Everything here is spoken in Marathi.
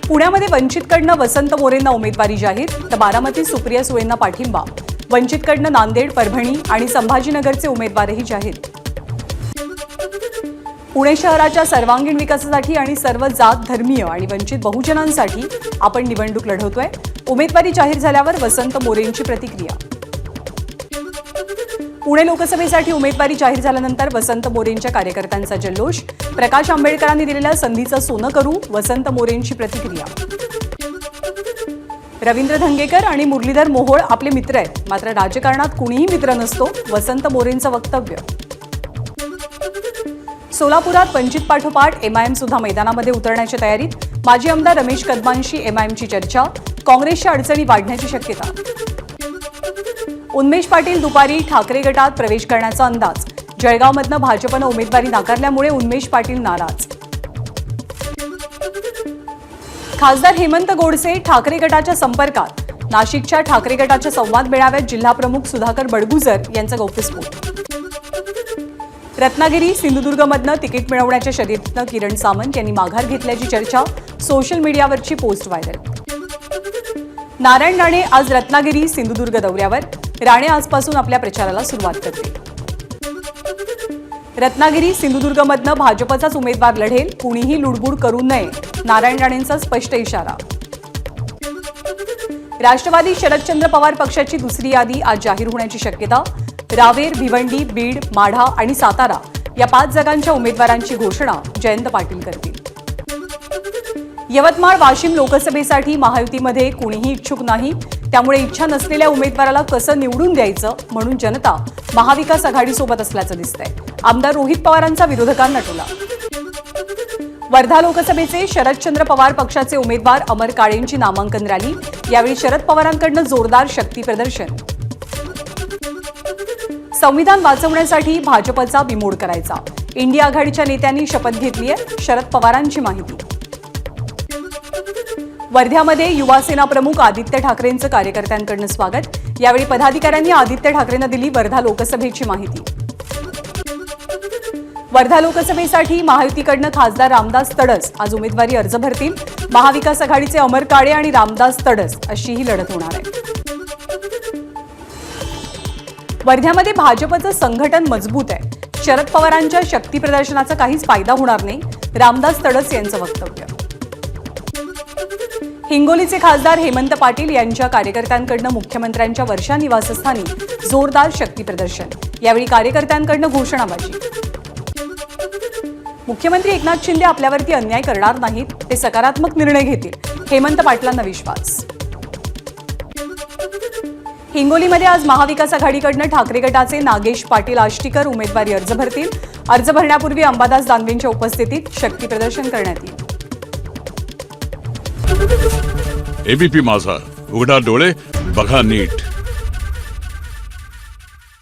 पुण्यामध्ये वंचितकडनं वसंत मोरेंना उमेदवारी जाहीर, तर बारामतीत सुप्रिया सुळेंना पाठिंबा. वंचितकडनं नांदेड, परभणी आणि संभाजीनगरचे उमेदवारही जाहीर. पुणे शहराच्या सर्वांगीण विकासासाठी आणि सर्व जात, धर्मीय आणि वंचित बहुजनांसाठी आपण निवडणूक लढवतोय. उमेदवारी जाहीर झाल्यावर वसंत मोरेंची प्रतिक्रिया. पुणे लोकसभेसाठी उमेदवारी जाहीर झाल्यानंतर वसंत मोरेंच्या कार्यकर्त्यांचा जल्लोष. प्रकाश आंबेडकरांनी दिलेल्या संधीचं सोनं करू, वसंत मोरेंची प्रतिक्रिया. रवींद्र धंगेकर आणि मुरलीधर मोहोळ आपले मित्र आहेत, मात्र राजकारणात कुणीही मित्र नसतो, वसंत मोरेंचं वक्तव्य. सोलापुरात वंचित पाठोपाठ एमआयएम सुद्धा मैदानामध्ये उतरण्याच्या तयारीत. माजी आमदार रमेश कदमांशी एमआयएमची चर्चा. काँग्रेसच्या अडचणी वाढण्याची शक्यता. उन्मेष पाटील दुपारी ठाकरे गटात प्रवेश करण्याचा अंदाज. जळगावमधनं भाजपनं उमेदवारी नाकारल्यामुळे उन्मेष पाटील नाराज. खासदार हेमंत गोडसे ठाकरे गटाच्या संपर्कात. नाशिकच्या ठाकरे गटाच्या संवाद मेळाव्यात जिल्हाप्रमुख सुधाकर बडगुजर यांचा गौप्यस्फोट. रत्नागिरी, सिंधुदुर्गमधनं तिकीट मिळवण्याच्या शर्यतीनं किरण सामंत यांनी माघार घेतल्याची चर्चा. सोशल मीडियावरची पोस्ट व्हायरल. नारायण राणे आज रत्नागिरी, सिंधुदुर्ग दौऱ्यावर. राणे आजपासून आपल्या प्रचाराला सुरुवात करतील. रत्नागिरी, सिंधुदुर्गमधनं भाजपचाच उमेदवार लढेल, कुणीही लुडबुड करू नये, नारायण राणेंचा स्पष्ट इशारा. राष्ट्रवादी शरदचंद्र पवार पक्षाची दुसरी यादी आज जाहीर होण्याची शक्यता. रावेर, भिवंडी, बीड, माढा आणि सातारा या 5 जागांच्या उमेदवारांची घोषणा जयंत पाटील करतील. यवतमाळ, वाशिम लोकसभेसाठी महायुतीमध्ये कुणीही इच्छुक नाही, त्यामुळे इच्छा नसलेल्या उमेदवाराला कसं निवडून द्यायचं म्हणून जनता महाविकास आघाडीसोबत असल्याचं दिसतंय. आमदार रोहित पवारांचा विरोधकांना टोला. वर्धा लोकसभेचे शरदचंद्र पवार पक्षाचे उमेदवार अमर काळेंची नामांकन रॅली. यावेळी शरद पवारांकडनं जोरदार शक्ती प्रदर्शन. संविधान वाचवण्यासाठी भाजपचा बिमोड करायचा. इंडिया आघाडीच्या नेत्यांनी शपथ घेतली आहे, शरद पवारांची माहिती. वर्ध्यामध्ये युवासेना प्रमुख आदित्य ठाकरेंचं कार्यकर्त्यांकडून स्वागत. यावेळी पदाधिकाऱ्यांनी आदित्य ठाकरेंना दिली वर्धा लोकसभेची माहिती. वर्धा लोकसभेसाठी महायुतीकडनं खासदार रामदास तडस आज उमेदवारी अर्ज भरतील. महाविकास आघाडीचे अमर काळे आणि रामदास तडस अशी ही लढत होणार आहे. वर्ध्यामध्ये भाजपचं संघटन मजबूत आहे. शरद पवारांच्या शक्ती प्रदर्शनाचा काहीच फायदा होणार नाही, रामदास तडस यांचं वक्तव्य. हिंगोलीचे खासदार हेमंत पाटील यांच्या कार्यकर्त्यांकडनं मुख्यमंत्र्यांच्या वर्षा निवासस्थानी जोरदार शक्ती प्रदर्शन. यावेळी कार्यकर्त्यांकडनं घोषणाबाजी. मुख्यमंत्री एकनाथ शिंदे आपल्यावरती अन्याय करणार नाहीत, ते सकारात्मक निर्णय घेतील, हेमंत पाटलांना विश्वास. हिंगोलीमध्ये आज महाविकास आघाडीकडनं ठाकरे गटाचे नागेश पाटील आष्टीकर उमेदवारी अर्ज भरतील. अर्ज भरण्यापूर्वी अंबादास दानवेंच्या उपस्थितीत शक्ती प्रदर्शन करण्यात येईल. एबीपी माझा, उघडा डोळे बघा नीट.